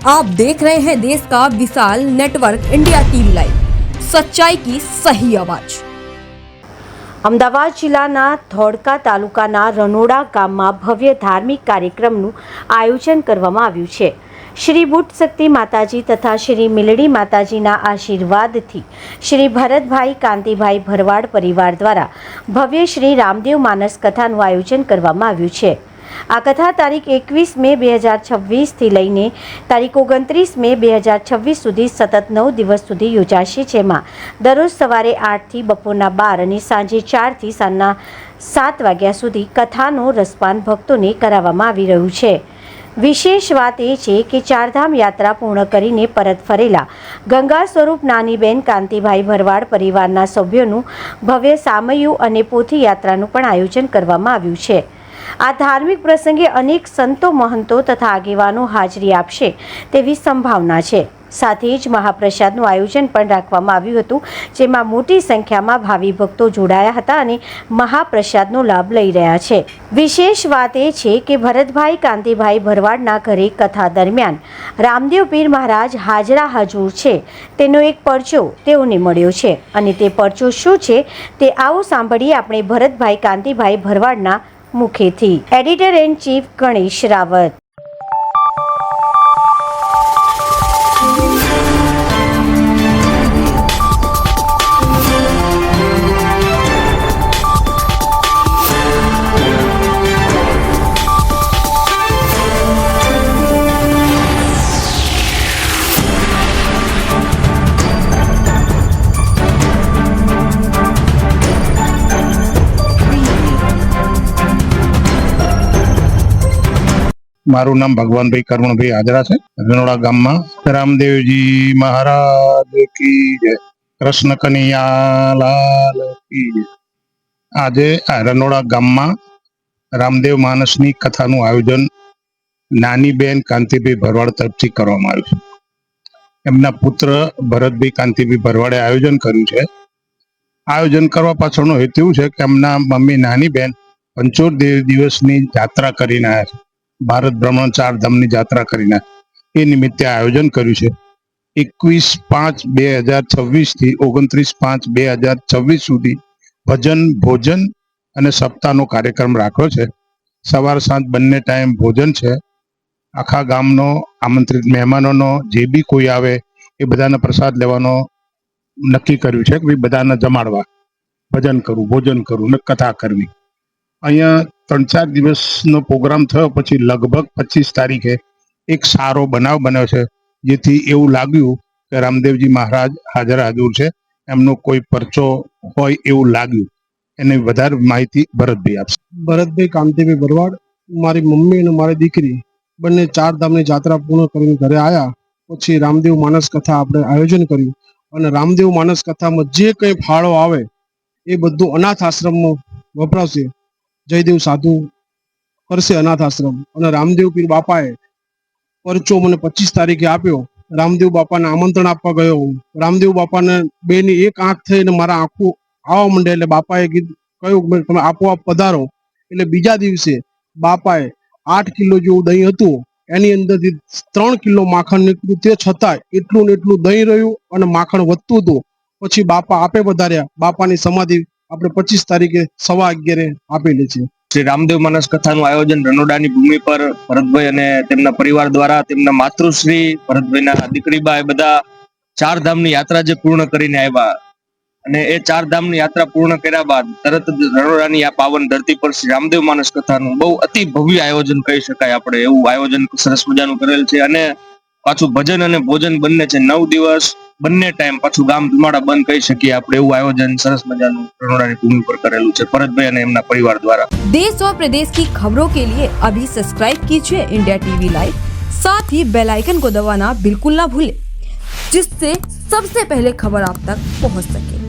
आप देख रहे हैं देश का विशाल नेटवर्क इंडिया टीवी लाइव, सच्चाई की सही आवाज। અમદાવાદ જિલ્લાના ધોળકા તાલુકાના રનોડા ગામમાં ભવ્ય ધાર્મિક કાર્યક્રમનું આયોજન કરવામાં આવ્યું છે। શ્રી બુટ શક્તિ માતાજી તથા શ્રી મિલડી માતાજીના આશીર્વાદથી શ્રી ભરતભાઈ કાંતિભાઈ ભરવાડ પરિવાર દ્વારા ભવ્ય શ્રી રામદેવ માનસ કથાનું આયોજન કરવામાં આવ્યું છે। આ કથા તારીખ 21 મે 2026 લઈને તારીખ 29 મે 2026 સુધી સતત 9 દિવસ સુધી યોજાશે, જેમાં દરરોજ સવારે 8 થી બપોરના 12 અને સાંજે 4 થી સાંજના 7 વાગ્યા સુધી કથાનો રસપાન ભક્તોને કરાવવામાં આવી રહ્યું છે। વિશેષ વાત એ છે કે ચારધામ યાત્રા પૂર્ણ કરીને પરત ફરેલા ગંગા સ્વરૂપ નાનીબેન કાંતિભાઈ ભરવાડ પરિવારના સભ્યોનું ભવ્ય સામૈયું અને પોથી યાત્રાનું પણ આયોજન કરવામાં આવ્યું છે। આ ધાર્મિક પ્રસંગે અનેક સંતો મહંતો તથા આગેવાનો હાજરી આપશે તેવી સંભાવના છે। સાથે જ મહાપ્રસાદનું આયોજન પણ રાખવામાં આવ્યું હતું, જેમાં મોટી સંખ્યામાં ભાવિ ભક્તો જોડાયા હતા અને મહાપ્રસાદનો લાભ લઈ રહ્યા છે। વિશેષ વાત એ છે કે ભરતભાઈ કાંતિભાઈ ભરવાડના ઘરે કથા દરમિયાન રામદેવ પીર મહારાજ હાજરા હજૂર છે તેનો એક પરચો તેઓને મળ્યો છે, અને તે પરચો શું છે તે આવો સાંભળીએ આપણે ભરતભાઈ કાંતિભાઈ ભરવાડના મુખેથી। Editor in chief Ganesh Rawat. મારું નામ ભગવાનભાઈ કરમણભાઈ હાજરા છે। રનોડા ગામમાં રામદેવજી મહારાજ કી જય, કૃષ્ણ કનૈયા લાલ કી જય। આજે આ રનોડા ગામમાં રામદેવ માનસની કથાનું આયોજન નાની બેન કાંતિભાઈ ભરવાડ તરફથી કરવામાં આવ્યું છે। એમના પુત્ર ભરતભાઈ કાંતિભાઈ ભરવાડે આયોજન કર્યું છે। આયોજન કરવા પાછળનો હેતુ એવું છે કે એમના મમ્મી નાની બેન 75 દિવસની યાત્રા કરીને આવ્યા છે, ભારત ભ્રમણ 4 ધામની યાત્રા કરીને, એ નિમિત્તે આયોજન કર્યું છે। 21/5/2026 થી 29/5/2026 સુધી ભજન, ભોજન અને સપ્તાહનો કાર્યક્રમ રાખ્યો છે। સવાર સાંજ બંને ટાઈમ ભોજન છે। આખા ગામનો આમંત્રિત મહેમાનોનો જે બી કોઈ આવે એ બધાને પ્રસાદ લેવાનો નક્કી કર્યું છે કે ભાઈ બધાને જમાડવા, ભજન કરવું, ભોજન કરવું ને કથા કરવી। અહીંયા 3-4 દિવસનો પ્રોગ્રામ થયો પછી લગભગ 25 તારીખે એક સારો બનાવ બન્યો છે, જેથી એવું લાગ્યું કે રામદેવજી મહારાજ હાજર છે, એમનો કોઈ પરચો હોય એવું લાગ્યું। એને વધારે માહિતી ભરતભાઈ આપશે। ભરતભાઈ કાંતિભાઈ ભરવાડ, મારી મમ્મી અને મારી દીકરી બંને 4 ધામની યાત્રા પૂર્ણ કરીને ઘરે આવ્યા પછી રામદેવ માનસ કથા આપણે આયોજન કર્યું, અને રામદેવ માનસ કથામાં જે કંઈ ફાળો આવે એ બધું અનાથ આશ્રમમાં વપરાશે। જયદેવ સાધુ કરશે અનાથ આશ્રમ, અને રામદેવ પીર બાપાએ પરચો મને 25 તારીખે આપ્યો। રામદેવ બાપાને આમંત્રણ આપવા ગયો હું, રામદેવ બાપાને બેની એક આંખ થઈને મારા આંખું આવવા માંડે એટલે બાપાએ કહ્યું તમે આપોઆપ પધારો। એટલે બીજા દિવસે બાપાએ 8 કિલો જેવું દહીં હતું, એની અંદરથી 3 કિલો માખણ નીકળ્યું, તે છતાં એટલું ને એટલું દહીં રહ્યું અને માખણ વધતું હતું। પછી બાપા આપે વધાર્યા। બાપાની સમાધિ આપણે 25 તારીખે 11:15 આપેલી છે। શ્રી રામદેવ માનસ કથાનું આયોજન રનોડાની ભૂમિ પર ભરતભાઈ અને તેમના પરિવાર દ્વારા, તેમના માતૃશ્રી ભરતભાઈના દીકરીબા એ બધા 4 ધામની યાત્રા જે પૂર્ણ કરીને આવ્યા, અને એ 4 ધામની યાત્રા પૂર્ણ કર્યા બાદ તરત જ રનોડાની આ પાવન ધરતી પર શ્રી રામદેવ માનસ કથાનું બહુ અતિ ભવ્ય આયોજન કહી શકાય આપણે, એવું આયોજન સરસ મજાનું કરેલ છે। અને પાછું ભજન અને ભોજન બંને છે, 9 દિવસ બંને ટાઈમ, પાછું ગામ ધુમાડા બંધ કહી શકીએ આપણે, એવું આયોજन સરસ મજાનું રનોડાની ભૂમિ પર करेलू છે ભરતભાઈ અને એમના પરિવાર દ્વારા। देश और प्रदेश की खबरों के लिए अभी सब्सक्राइब कीजिए इंडिया टीवी लाइव, साथ ही बेल आइकन को दबाना बिल्कुल ना भूलें, जिससे सबसे पहले खबर आप तक पहुंच सके।